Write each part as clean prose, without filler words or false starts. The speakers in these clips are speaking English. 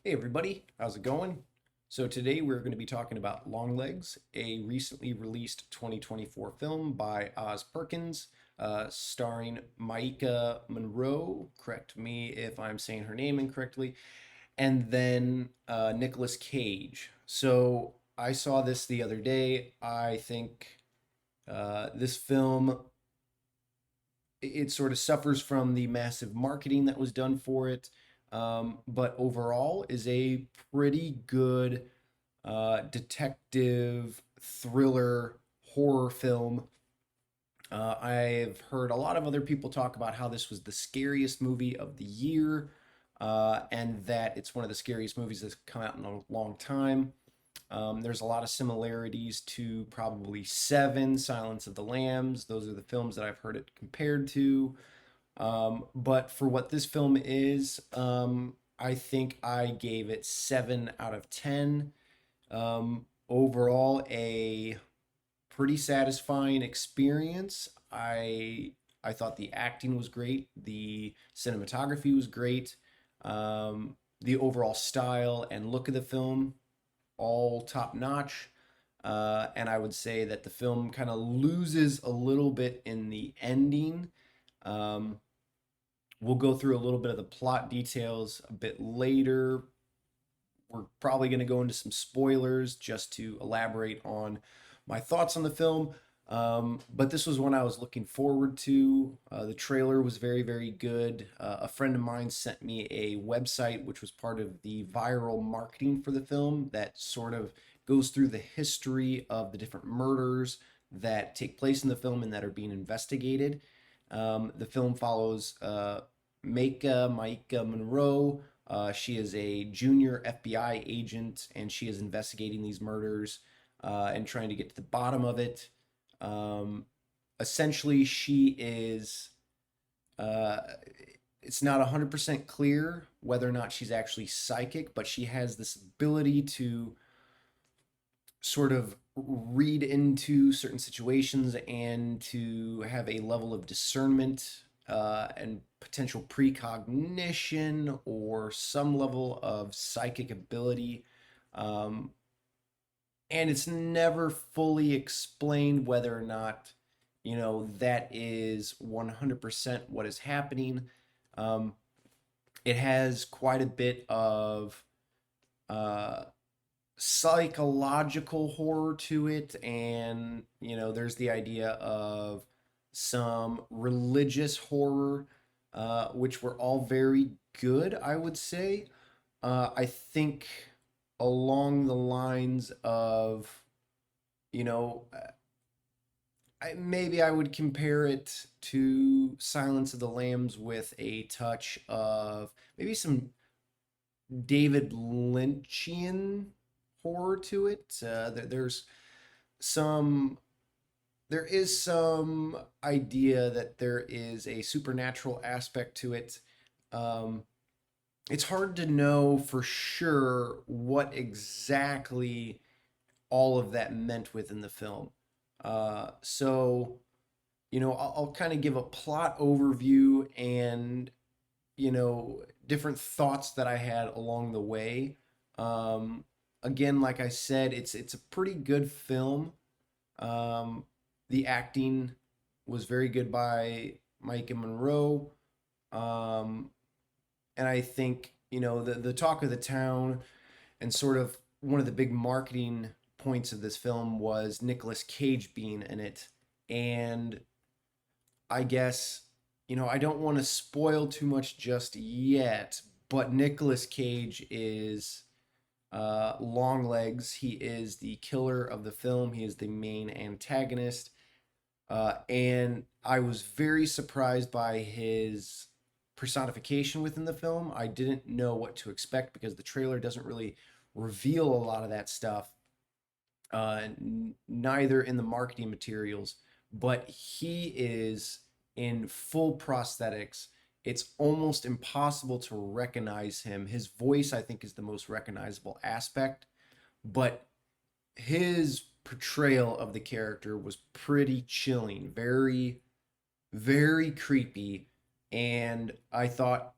Hey everybody, how's it going? So today we're going to be talking about Longlegs, a recently released 2024 film by Oz Perkins, starring Maika Monroe, correct me if I'm saying her name incorrectly, and then Nicolas Cage. So I saw this the other day. I think this film, it sort of suffers from the massive marketing that was done for it, but overall is a pretty good detective thriller horror film. I've heard a lot of other people talk about how this was the scariest movie of the year, and that it's one of the scariest movies that's come out in a long time. There's a lot of similarities to probably Seven, Silence of the Lambs. Those are the films that I've heard it compared to. But for what this film is, I think I gave it 7 out of 10. Overall, a pretty satisfying experience. I thought the acting was great, the cinematography was great, the overall style and look of the film all top notch. And I would say that the film kind of loses a little bit in the ending. Um, we'll go through a little bit of the plot details a bit later. We're probably going to go into some spoilers just to elaborate on my thoughts on the film. But this was one I was looking forward to. The trailer was very, very good. A friend of mine sent me a website which was part of the viral marketing for the film that sort of goes through the history of the different murders that take place in the film and that are being investigated. The film follows Maika Monroe. She is a junior FBI agent and she is investigating these murders and trying to get to the bottom of it. Um, Essentially, she is. Uh, it's not 100% clear whether or not she's actually psychic, but she has this ability to sort of read into certain situations and to have a level of discernment and potential precognition or some level of psychic ability. Um, and it's never fully explained whether or not, that is 100% what is happening. Um, it has quite a bit of uh, psychological horror to it, and there's the idea of some religious horror, which were all very good, I would say. I think along the lines of, you know maybe I would compare it to Silence of the Lambs with a touch of maybe some David Lynchian horror to it. Some there is some idea that there is a supernatural aspect to it. Um, it's hard to know for sure what exactly all of that meant within the film. So, I'll kind of give a plot overview and different thoughts that I had along the way. Um, Again, like I said, it's a pretty good film. Um, the acting was very good by Mike and Monroe. Um, and I think the talk of the town and sort of one of the big marketing points of this film was Nicolas Cage being in it. And I guess, I don't want to spoil too much just yet, but Nicolas Cage is Longlegs. He is the killer of the film. He is the main antagonist. And I was very surprised by his personification within the film. I didn't know what to expect because the trailer doesn't really reveal a lot of that stuff, neither in the marketing materials, but he is in full prosthetics. It's almost impossible to recognize him. His voice, I think, is the most recognizable aspect, but his portrayal of the character was pretty chilling, very, very creepy. And I thought,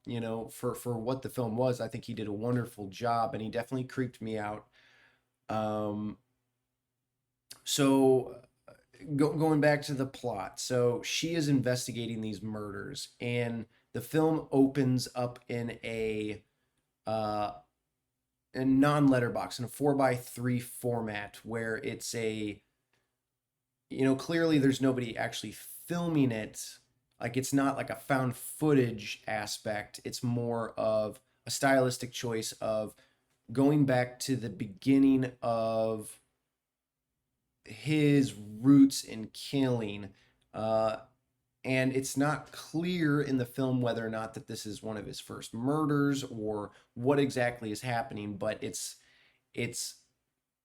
for what the film was, I think he did a wonderful job, and he definitely creeped me out. Um, so going back to the plot, so she is investigating these murders, and the film opens up in uh, a non-letterbox, in a 4:3 format, where it's clearly there's nobody actually filming it. Like, it's not like a found footage aspect. It's more of a stylistic choice of going back to the beginning of his roots in killing. Uh, and it's not clear in the film whether or not that this is one of his first murders or what exactly is happening, but it's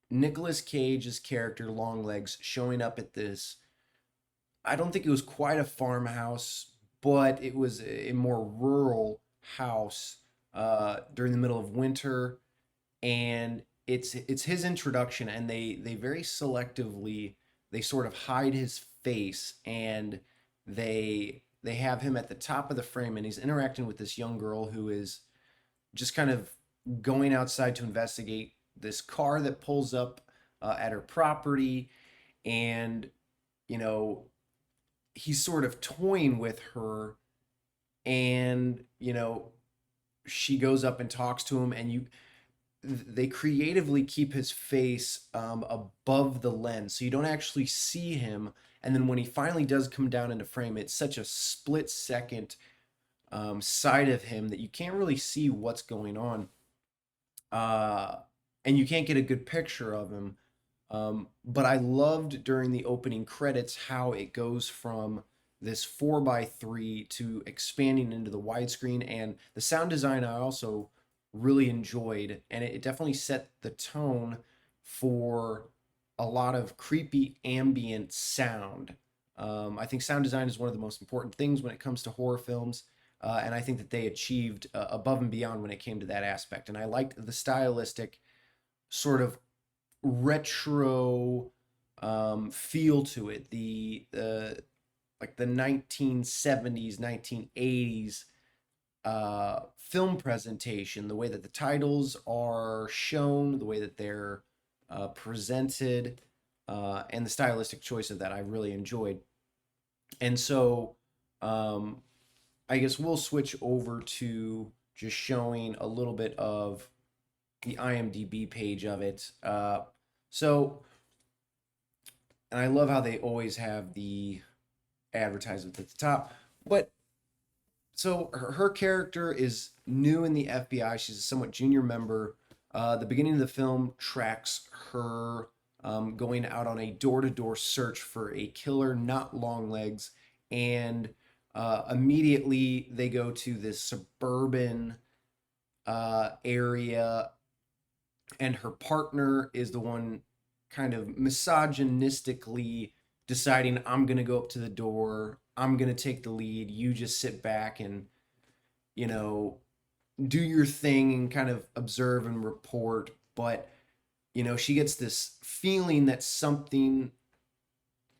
Nicolas Cage's character Longlegs showing up at this. I don't think it was quite a farmhouse, but it was a more rural house during the middle of winter, and it's his introduction, and they very selectively, they sort of hide his face, and they have him at the top of the frame, and he's interacting with this young girl who is just kind of going outside to investigate this car that pulls up at her property. And you know he's sort of toying with her, and she goes up and talks to him, and they creatively keep his face above the lens, so you don't actually see him. And then when he finally does come down into frame, it's such a split second side of him that you can't really see what's going on, uh, and you can't get a good picture of him. But I loved during the opening credits how it goes from this 4:3 to expanding into the widescreen, and the sound design I also really enjoyed, and it definitely set the tone for a lot of creepy ambient sound. I think sound design is one of the most important things when it comes to horror films, and I think that they achieved above and beyond when it came to that aspect. And I liked the stylistic sort of retro feel to it. The like the 1970s, 1980s film presentation, the way that the titles are shown, the way that they're presented, and the stylistic choice of that, I really enjoyed. And so, um, I guess we'll switch over to just showing a little bit of the IMDb page of it. So, and I love how they always have the advertisement at the top. But so her character is new in the FBI. She's a somewhat junior member. The beginning of the film tracks her going out on a door-to-door search for a killer, not Longlegs, and immediately they go to this suburban area, and her partner is the one kind of misogynistically deciding, I'm going to go up to the door, I'm going to take the lead, you just sit back and you know do your thing and kind of observe and report. But she gets this feeling that something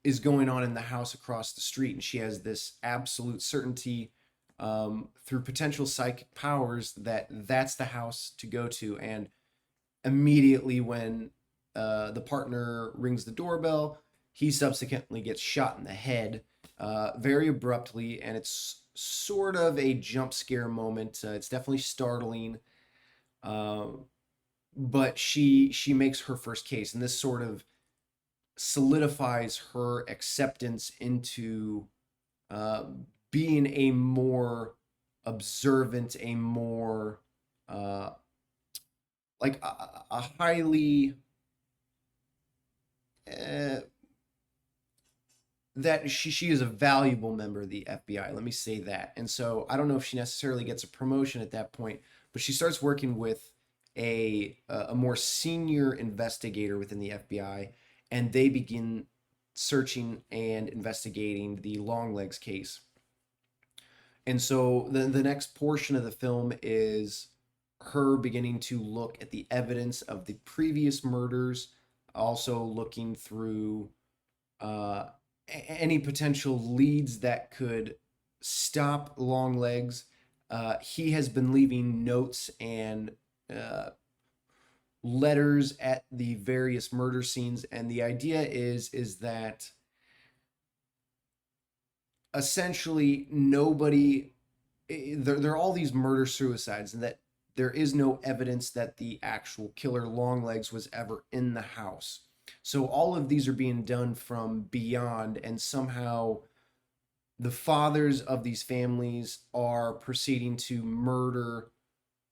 is going on in the house across the street, and she has this absolute certainty through potential psychic powers that that's the house to go to. And immediately when the partner rings the doorbell, he subsequently gets shot in the head very abruptly, and it's sort of a jump scare moment. It's definitely startling, uh, but she makes her first case, and this sort of solidifies her acceptance into uh, being a more observant, a more uh, like a highly uh, that she is a valuable member of the FBI. Let me say that. And so I don't know if she necessarily gets a promotion at that point, but she starts working with a more senior investigator within the FBI, and they begin searching and investigating the Longlegs case. And so the next portion of the film is her beginning to look at the evidence of the previous murders, also looking through uh, any potential leads that could stop Longlegs. He has been leaving notes and uh, letters at the various murder scenes, and the idea is that essentially nobody there are all these murder suicides, and that there is no evidence that the actual killer Longlegs was ever in the house. So all of these are being done from beyond, and somehow the fathers of these families are proceeding to murder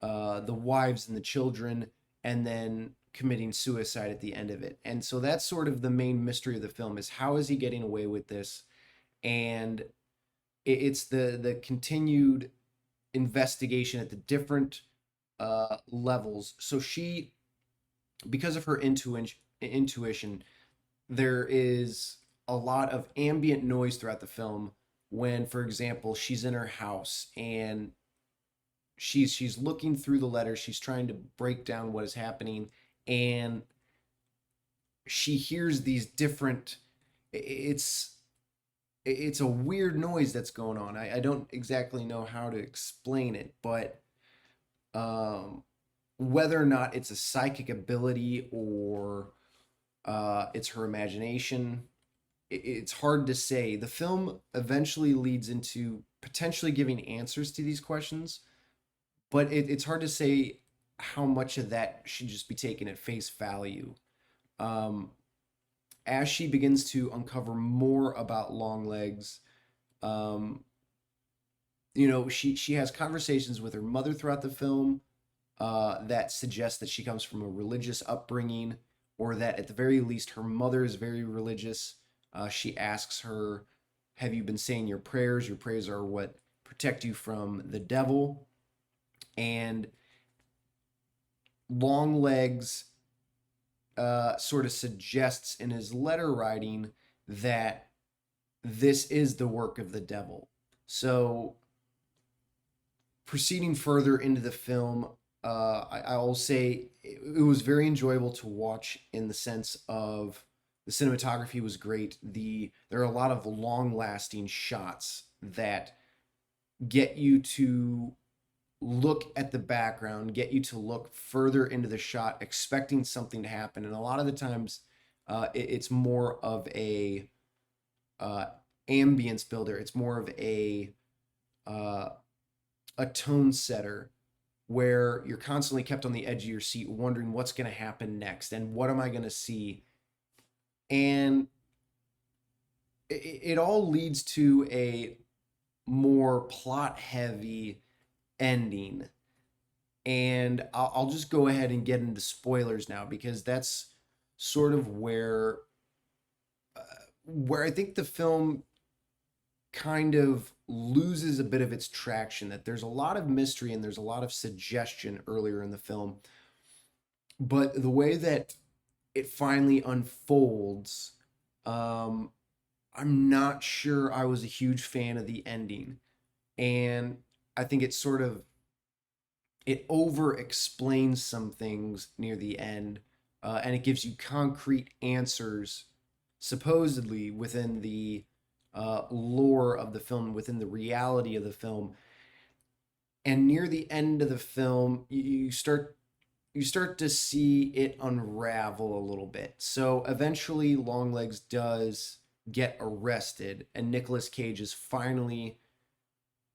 the wives and the children, and then committing suicide at the end of it. And so that's sort of the main mystery of the film, is how is he getting away with this? And it's the continued investigation at the different levels. So she, because of her intuition, there is a lot of ambient noise throughout the film. When, for example, she's in her house and she's looking through the letters, she's trying to break down what is happening, and she hears these different. It's it's a weird noise that's going on. I don't exactly know how to explain it, but um, whether or not it's a psychic ability or it's her imagination, it's hard to say. The film eventually leads into potentially giving answers to these questions, but it's hard to say how much of that should just be taken at face value. Um, as she begins to uncover more about Longlegs, um, she has conversations with her mother throughout the film that suggest that she comes from a religious upbringing, or that at the very least her mother is very religious. She asks her, "Have you been saying your prayers? Your prayers are what protect you from the devil." And Longlegs sort of suggests in his letter writing that this is the work of the devil. So, proceeding further into the film, I will say it was very enjoyable to watch, in the sense of the cinematography was great. There are a lot of long lasting shots that get you to look at the background, get you to look further into the shot, expecting something to happen. And a lot of the times, it's more of a uh, ambience builder. It's more of uh, a tone setter, where you're constantly kept on the edge of your seat, wondering what's going to happen next and what am I going to see. And it all leads to a more plot heavy ending. And I'll just go ahead and get into spoilers now, because that's sort of uh, where I think the film kind of loses a bit of its traction. That there's a lot of mystery and there's a lot of suggestion earlier in the film, but the way that it finally unfolds, um, I'm not sure I was a huge fan of the ending. And I think it over explains some things near the end, and it gives you concrete answers, supposedly within the lore of the film, within the reality of the film. And near the end of the film, you start to see it unravel a little bit. So eventually, Longlegs does get arrested, and Nicolas Cage is finally,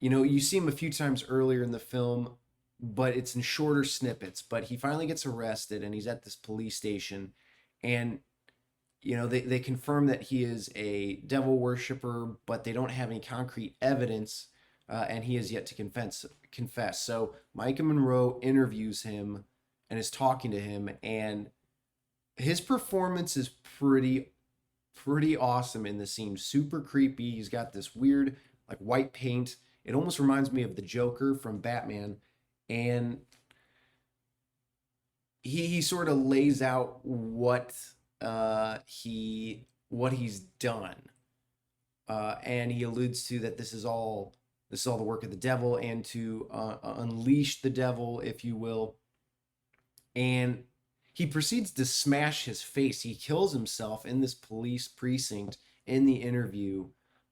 you see him a few times earlier in the film, but it's in shorter snippets. But he finally gets arrested, and he's at this police station, and they confirm that he is a devil worshiper, but they don't have any concrete evidence, and he has yet to confess. So Micah Monroe interviews him and is talking to him, and his performance is pretty awesome in the scene. Super creepy. He's got this weird, like, white paint. It almost reminds me of the Joker from Batman, and he sort of lays out what he's done, and he alludes to that this is all the work of the devil, and to unleash the devil, if you will. And he proceeds to smash his face. He kills himself in this police precinct in the interview.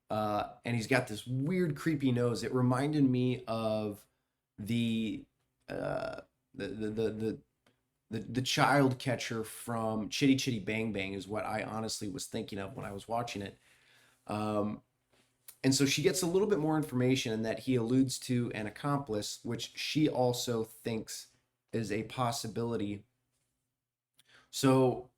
and he's got this weird, creepy nose. It reminded me of the uh, the the child catcher from Chitty Chitty Bang Bang is what I honestly was thinking of when I was watching it. Um, and so she gets a little bit more information, and that he alludes to an accomplice, which she also thinks is a possibility. So,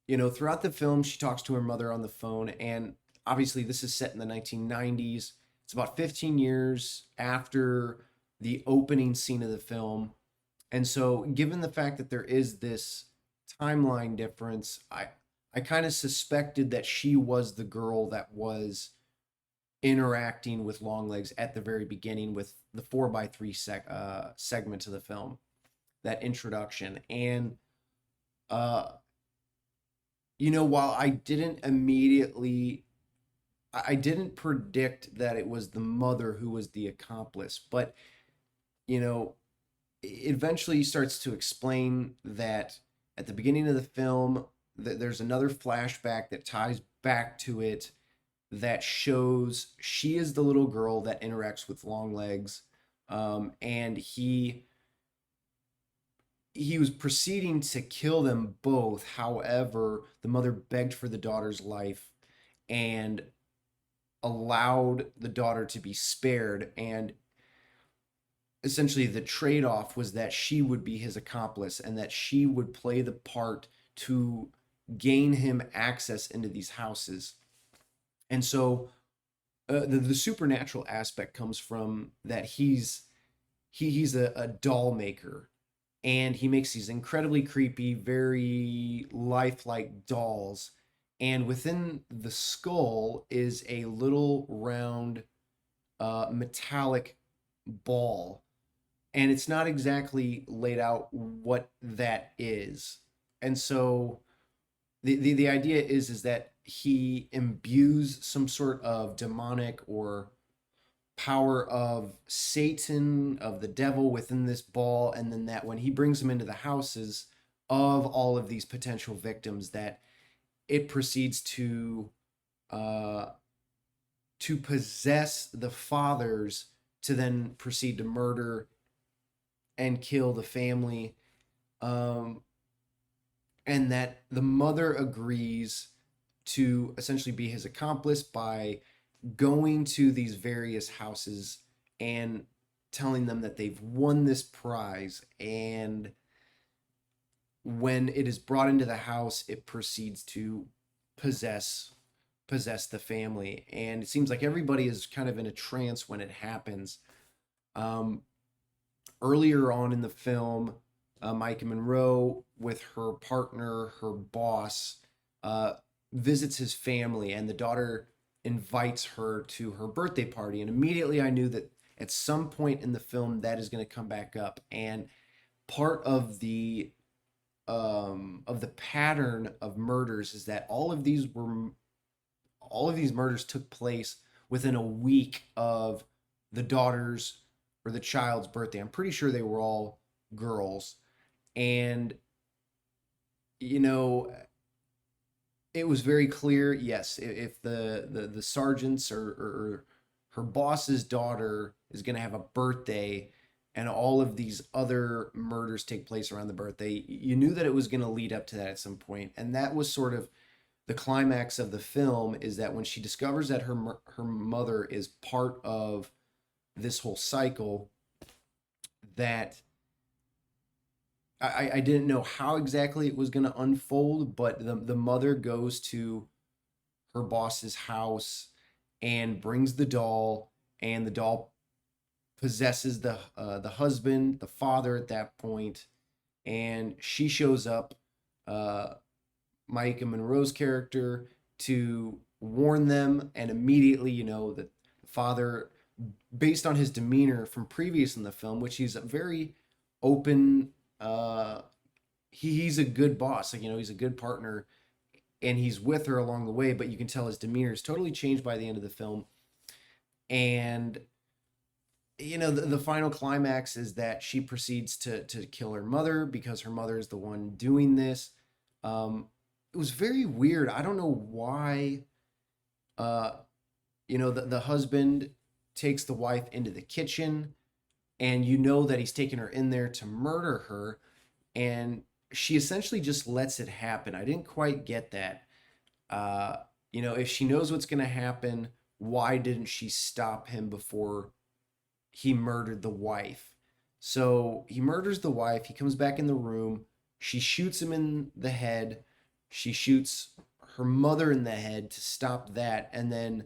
throughout the film, she talks to her mother on the phone, and obviously, this is set in the 1990s. It's about 15 years after the opening scene of the film. And so, given the fact that there is this timeline difference, I kind of suspected that she was the girl that was interacting with Longlegs at the very beginning with the 4x3 segment of the film, that introduction. And, uh, while I didn't predict that it was the mother who was the accomplice, but, you know, eventually he starts to explain that at the beginning of the film, that there's another flashback that ties back to it, that shows she is the little girl that interacts with Longlegs, and he was proceeding to kill them both. However, the mother begged for the daughter's life and allowed the daughter to be spared. And essentially, the trade off was that she would be his accomplice and that she would play the part to gain him access into these houses. And so the supernatural aspect comes from that he's a doll maker, and he makes these incredibly creepy, very lifelike dolls. And within the skull is a little round metallic ball, and it's not exactly laid out what that is. And so the idea is that he imbues some sort of demonic or power of Satan, of the devil within this ball, and then that when he brings them into the houses of all of these potential victims, that it proceeds uh, to possess the fathers, to then proceed to murder and kill the family, um, and that the mother agrees to essentially be his accomplice by going to these various houses and telling them that they've won this prize. And when it is brought into the house, it proceeds to possess possess the family. And it seems like everybody is kind of in a trance when it happens. um, Earlier on in the film, Micah Monroe, with her partner, her boss, uh, visits his family, and the daughter invites her to her birthday party. And immediately I knew that at some point in the film that is going to come back up. And part of the pattern of murders is that all of these murders took place within a week of the daughter's or the child's birthday. I'm pretty sure they were all girls. And, you know, it was very clear, yes, if the sergeant's or her boss's daughter is going to have a birthday and all of these other murders take place around the birthday, you knew that it was going to lead up to that at some point. And that was sort of the climax of the film, is that when she discovers that her mother is part of this whole cycle, that I didn't know how exactly it was going to unfold, but the mother goes to her boss's house and brings the doll, and the doll possesses the husband, the father at that point, and she shows up, uh, Micah Monroe's character, to warn them. And immediately, the father, based on his demeanor from previous in the film, which he's a very open, uh, he's a good boss, like, he's a good partner, and he's with her along the way, but you can tell his demeanor is totally changed by the end of the film. And the final climax is that she proceeds to kill her mother because her mother is the one doing this. um, it was very weird. I don't know why, uh, the husband takes the wife into the kitchen, and that he's taken her in there to murder her, and she essentially just lets it happen. I didn't quite get that. Uh, if she knows what's going to happen, why didn't she stop him before he murdered the wife? So he murders the wife. He comes back in the room. She shoots him in the head. She shoots her mother in the head to stop that. And then,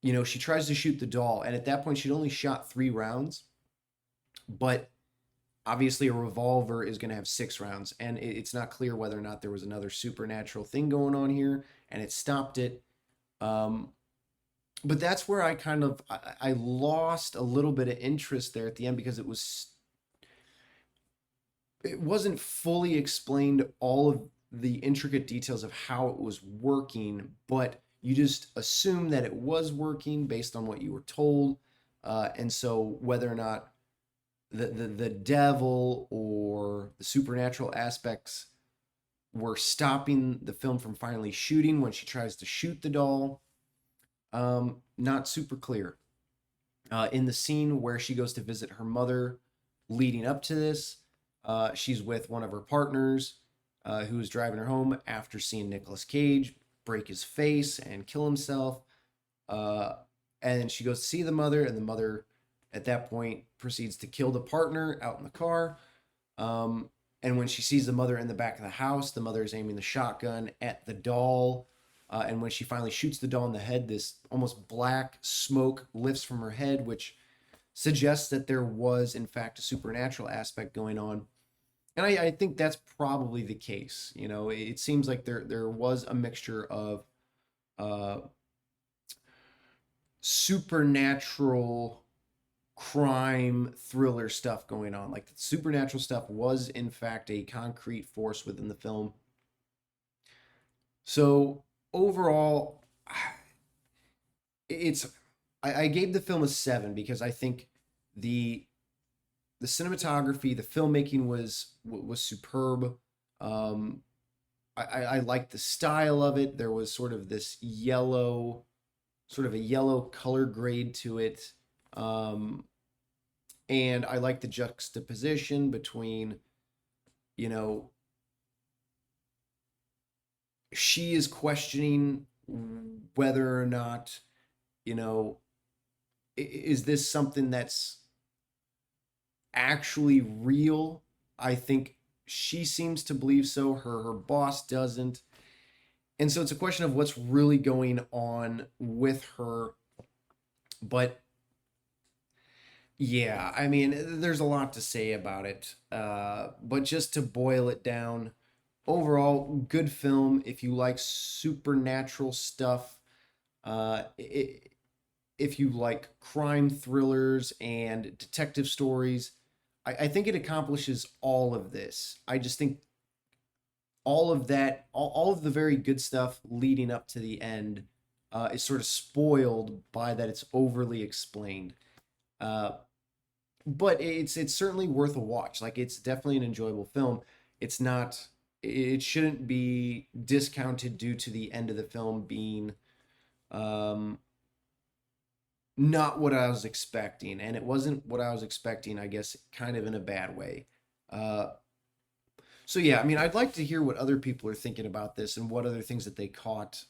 she tries to shoot the doll. And at that point, she'd only shot 3 rounds. But obviously, a revolver is going to have 6 rounds. And it's not clear whether or not there was another supernatural thing going on here. And it stopped it. Um, but that's where I lost a little bit of interest there at the end, because it wasn't fully explained, all of the intricate details of how it was working, but you just assume that it was working based on what you were told. And so whether or not the devil or the supernatural aspects were stopping the film from finally shooting when she tries to shoot the doll, not super clear. In the scene where she goes to visit her mother leading up to this, she's with one of her partners, who's driving her home after seeing Nicolas Cage break his face and kill himself. Uh, and she goes to see the mother, and the mother at that point proceeds to kill the partner out in the car. And when she sees the mother in the back of the house, the mother is aiming the shotgun at the doll. And when she finally shoots the doll in the head, this almost black smoke lifts from her head, which suggests that there was, in fact, a supernatural aspect going on. And I think that's probably the case. It seems like there was a mixture of uh, supernatural crime thriller stuff going on. Like, the supernatural stuff was, in fact, a concrete force within the film. So overall, it's I gave the film a 7 because I think the the cinematography, the filmmaking was superb. Um, I liked the style of it. There was sort of a yellow color grade to it, um, and I like the juxtaposition between, you know, she is questioning whether or not, you know, is this something that's actually real? I think she seems to believe so. Her boss doesn't. And so it's a question of what's really going on with her. But yeah, I mean, there's a lot to say about it. But just to boil it down, overall, good film. If you like supernatural stuff, if you like crime thrillers and detective stories, I think it accomplishes all of this. I just think all of that, all of the very good stuff leading up to the end, is sort of spoiled by that it's overly explained. Uh, but it's certainly worth a watch. Like, it's definitely an enjoyable film. It's not. It shouldn't be discounted due to the end of the film being, um, not what I was expecting, and it wasn't what I was expecting. I guess kind of in a bad way. Uh, so yeah, I mean, I'd like to hear what other people are thinking about this and what other things that they caught.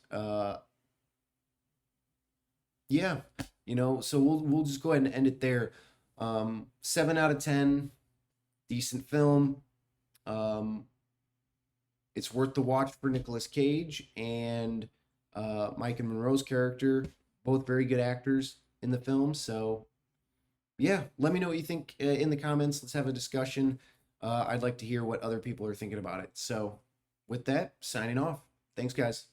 Yeah, so we'll just go ahead and end it there. 7 out of 10, decent film. Um, it's worth the watch for Nicolas Cage and Mike and Monroe's character, both very good actors in the film. So yeah, let me know what you think in the comments. Let's have a discussion. I'd like to hear what other people are thinking about it. So with that, signing off. Thanks, guys.